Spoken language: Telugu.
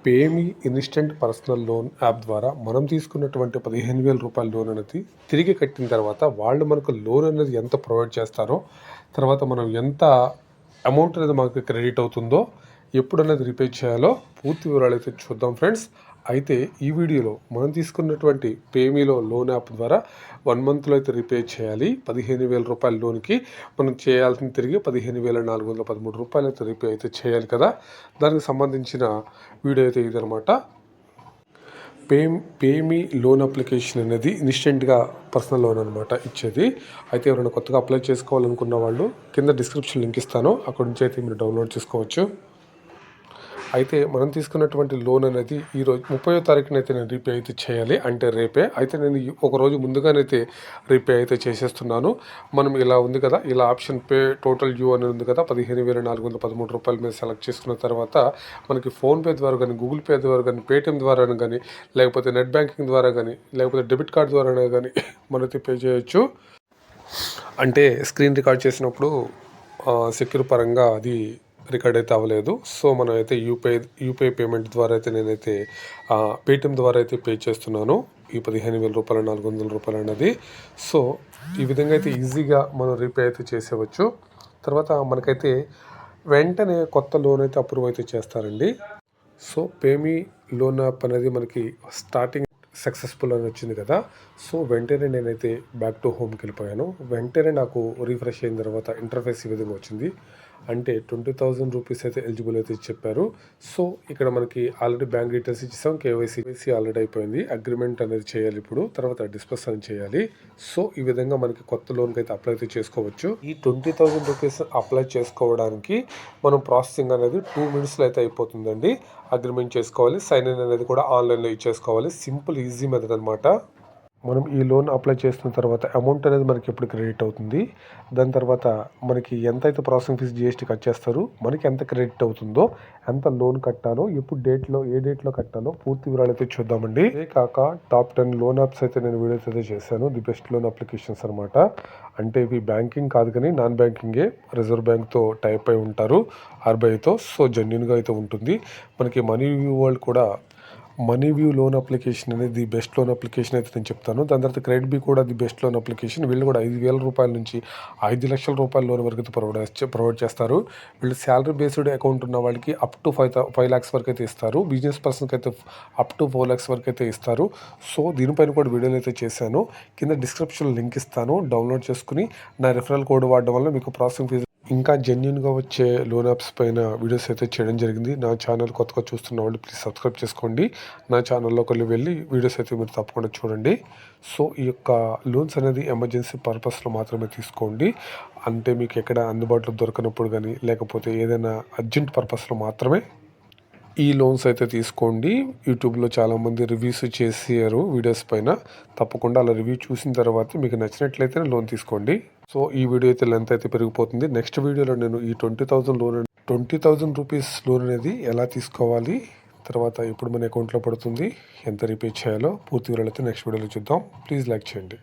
పేమీ ఇన్స్టెంట్ పర్సనల్ లోన్ యాప్ ద్వారా మనం తీసుకున్నటువంటి 15,000 రూపాయల లోన్ అనేది తిరిగి కట్టిన తర్వాత వాళ్ళు మనకు లోన్ అనేది ఎంత ప్రొవైడ్ చేస్తారో, తర్వాత మనం ఎంత అమౌంట్ అనేది మనకు క్రెడిట్ అవుతుందో, ఎప్పుడు అనేది రీపే చేయాలో పూర్తి వివరాలు అయితే చూద్దాం ఫ్రెండ్స్. అయితే ఈ వీడియోలో మనం తీసుకున్నటువంటి పేమీలో లోన్ యాప్ ద్వారా 1 మంత్లో అయితే రీపే చేయాలి. 15,000 రూపాయల లోన్కి మనం చేయాల్సింది తిరిగి 15,413 రూపాయలు అయితే రీపే అయితే చేయాలి కదా. దానికి సంబంధించిన వీడియో అయితే ఇదనమాట. పేమీ లోన్ అప్లికేషన్ అనేది ఇన్స్టెంట్గా పర్సనల్ లోన్ అనమాట ఇచ్చేది. అయితే ఎవరైనా కొత్తగా అప్లై చేసుకోవాలనుకున్న వాళ్ళు కింద డిస్క్రిప్షన్ లింక్ ఇస్తాను, అక్కడ నుంచి అయితే మీరు డౌన్లోడ్ చేసుకోవచ్చు. అయితే మనం తీసుకున్నటువంటి లోన్ అనేది ఈరోజు 30వ తారీఖున అయితే నేను రీపే అయితే చేయాలి, అంటే రేపే. అయితే నేను ఒక రోజు ముందుగానైతే రీపే అయితే చేసేస్తున్నాను. మనం ఇలా ఉంది కదా, ఇలా ఆప్షన్ పే టోటల్ డ్యూ అని ఉంది కదా, 15,413 రూపాయల మీద సెలెక్ట్ చేసుకున్న తర్వాత మనకి ఫోన్పే ద్వారా కానీ, గూగుల్ పే ద్వారా కానీ, పేటిఎం ద్వారా కానీ, లేకపోతే నెట్ బ్యాంకింగ్ ద్వారా కానీ, లేకపోతే డెబిట్ కార్డ్ ద్వారా కానీ మనైతే పే చేయొచ్చు. అంటే స్క్రీన్ రికార్డ్ చేసినప్పుడు సెక్యూర్ పరంగా అది రికార్డ్ అయితే అవ్వలేదు. సో మనం అయితే యూపీఐ పేమెంట్ ద్వారా అయితే నేనైతే పేటిఎం ద్వారా అయితే పే చేస్తున్నాను ఈ 15,000 రూపాయలు 400 రూపాయలు అనేది. సో ఈ విధంగా అయితే ఈజీగా మనం రీపే అయితే చేసేవచ్చు. తర్వాత మనకైతే వెంటనే కొత్త లోన్ అయితే అప్రూవ్ అయితే చేస్తారండి. సో పేమీ లోన్ యాప్ అనేది మనకి స్టార్టింగ్ సక్సెస్ఫుల్ అని వచ్చింది కదా. సో వెంటనే నేనైతే బ్యాక్ టు హోమ్కి వెళ్ళిపోయాను. వెంటనే నాకు రీఫ్రెష్ అయిన తర్వాత ఇంటర్ఫేస్ ఈ విధంగా వచ్చింది. అంటే 20,000 రూపీస్ అయితే ఎలిజిబుల్ అయితే చెప్పారు. సో ఇక్కడ మనకి ఆల్రెడీ బ్యాంక్ డీటెయిల్స్ ఇచ్చేసాం, కేవైసీ ఆల్రెడీ అయిపోయింది. అగ్రిమెంట్ అనేది చేయాలి ఇప్పుడు, తర్వాత డిస్పర్స్ అని చేయాలి. సో ఈ విధంగా మనకి కొత్త లోన్కి అయితే అప్లై అయితే చేసుకోవచ్చు. ఈ 20,000 రూపీస్ అప్లై చేసుకోవడానికి మనం ప్రాసెసింగ్ అనేది 2 మినిట్స్లో అయితే అయిపోతుందండి. అగ్రిమెంట్ చేసుకోవాలి, సైన్ ఇన్ అనేది కూడా ఆన్లైన్లో ఇచ్చేసుకోవాలి. సింపుల్ ఈజీ మెథడ్ అనమాట. మనం ఈ లోన్ అప్లై చేసిన తర్వాత అమౌంట్ అనేది మనకి ఎప్పుడు క్రెడిట్ అవుతుంది, దాని తర్వాత మనకి ఎంత అయితే ప్రాసెసింగ్ ఫీజు జీఎస్టీ కట్ చేస్తారు, మనకి ఎంత క్రెడిట్ అవుతుందో, ఎంత లోన్ కట్టాలో, ఎప్పుడు ఏ డేట్లో కట్టాలో పూర్తి వివరాలు అయితే చూద్దామండి. ఇదే కాక టాప్ 10 లోన్ యాప్స్ అయితే నేను వీడియోస్ అయితే చేశాను, ది బెస్ట్ లోన్ అప్లికేషన్స్ అనమాట. అంటే ఇవి బ్యాంకింగ్ కాదు కానీ నాన్ బ్యాంకింగే, రిజర్వ్ బ్యాంక్తో టైప్ అయి ఉంటారు, ఆర్బీఐతో. సో జెన్యూన్గా అయితే ఉంటుంది. మనకి మనీ వ్యూ వరల్డ్ కూడా మనీ వ్యూ లోన్ అప్లికేషన్ అనేది ది బెస్ట్ లోన్ అప్లికేషన్ అయితే నేను చెప్తాను. దాని తర్వాత క్రెడిట్ బి కూడా ది బెస్ట్ లోన్ అప్లికేషన్. వీళ్ళు కూడా 5,000 రూపాయల నుంచి 5 లక్షల రూపాయల లోన్ వరకు అయితే ప్రొవైడ్ చేస్తారు. వీళ్ళు శాలరీ బేస్డ్ అకౌంట్ ఉన్న వాళ్ళకి అప్ టు 5 lakhs వరకు అయితే ఇస్తారు. బిజినెస్ పర్సన్కి అయితే అప్ టు 4 lakhs వరకు అయితే ఇస్తారు. సో దీనిపైన కూడా వీడియోలు అయితే చేశాను, కింద డిస్క్రిప్షన్లో లింక్ ఇస్తాను, డౌన్లోడ్ చేసుకుని నా రిఫరల్ కోడ్ వాడడం వల్ల మీకు ప్రాసెసింగ్ ఫీజు ఇంకా జెన్యూన్గా వచ్చే లోన్ యాప్స్ పైన వీడియోస్ అయితే చేయడం జరిగింది. నా ఛానల్ కొత్తగా చూస్తున్న వాళ్ళు ప్లీజ్ సబ్స్క్రైబ్ చేసుకోండి. నా ఛానల్లోకి వెళ్ళి వీడియోస్ అయితే మీరు తప్పకుండా చూడండి. సో ఈ యొక్క లోన్స్ అనేది ఎమర్జెన్సీ పర్పస్లో మాత్రమే తీసుకోండి. అంటే మీకు ఎక్కడ అందుబాటులో దొరకనప్పుడు కానీ, లేకపోతే ఏదైనా అర్జెంట్ పర్పస్లో మాత్రమే ఈ లోన్స్ అయితే తీసుకోండి. యూట్యూబ్లో చాలామంది రివ్యూస్ చేసారు వీడియోస్ పైన, తప్పకుండా అలా రివ్యూ చూసిన తర్వాత మీకు నచ్చినట్లయితే లోన్ తీసుకోండి. సో ఈ వీడియో అయితే లెంత్ అయితే పెరిగిపోతుంది. నెక్స్ట్ వీడియోలో నేను ఈ 20,000 రూపీస్ లోన్ అనేది ఎలా తీసుకోవాలి, తర్వాత ఎప్పుడు మన అకౌంట్లో పడుతుంది, ఎంత రీపే చేయాలో పూర్తి వివరాలు అయితే నెక్స్ట్ వీడియోలో చూద్దాం. ప్లీజ్ లైక్ చేయండి.